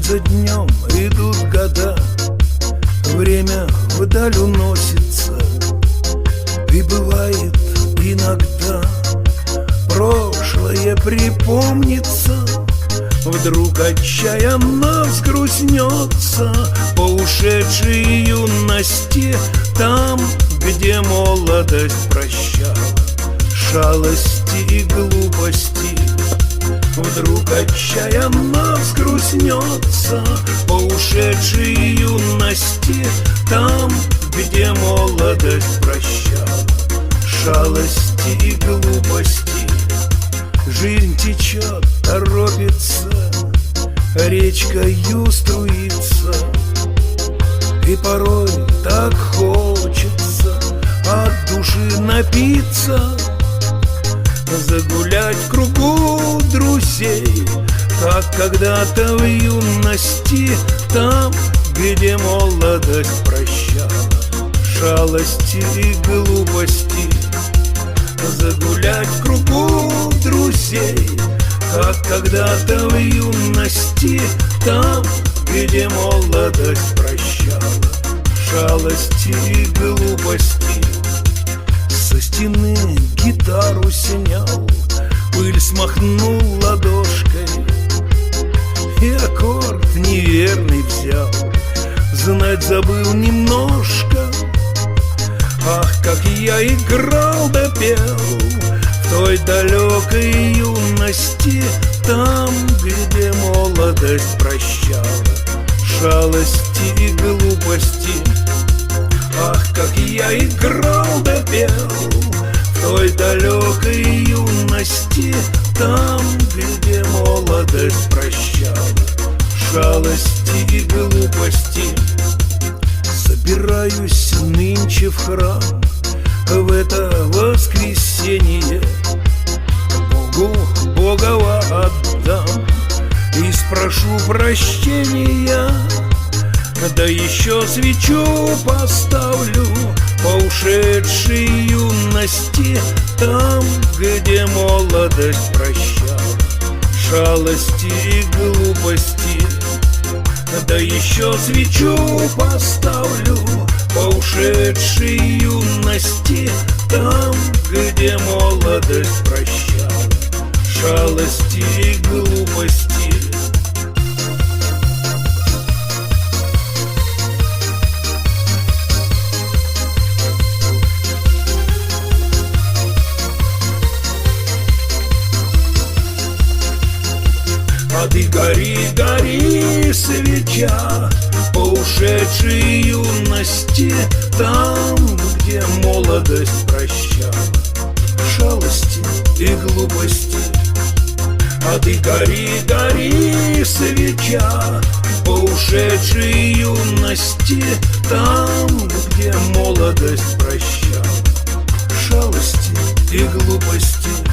за днем идут года, время вдаль уносится, и бывает иногда прошлое припомнится. Вдруг отчаянно взгрустнется по ушедшей юности, там, где молодость прощала шалости и глупости. Вдруг отчаянно взгрустнется по ушедшей юности, там, где молодость прощала шалости и глупости. Жизнь течет, торопится, речкою струится, и порой так хочется от души напиться, загулять в кругу друзей, как когда-то в юности, там, где молодость прощала шалости и глупости. Загулять в кругу друзей, как когда-то в юности, там, где молодость прощала шалости и глупости. Со стены гитару снял, пыль смахнул ладошкой, и аккорд неверный взял, знать забыл немножко. Ах, как я играл да пел в той далекой юности, там, где молодость прощала шалости и глупости. Ах, как я играл да пел в той далекой юности, там, где молодость прощала шалости и глупости. Собираюсь нынче в храм в это воскресенье, Богу Богова отдам и спрошу прощения, да еще свечу поставлю по ушедшей юности, там, где молодость прощала шалости и глупости. Да еще свечу поставлю по ушедшей юности, там, где молодость прощала шалости и глупости. А ты гори, гори, свеча по ушедшей юности, там, где молодость прощала шалости и глупости. А ты гори, гори, свеча по ушедшей юности, там, где молодость прощала шалости и глупости.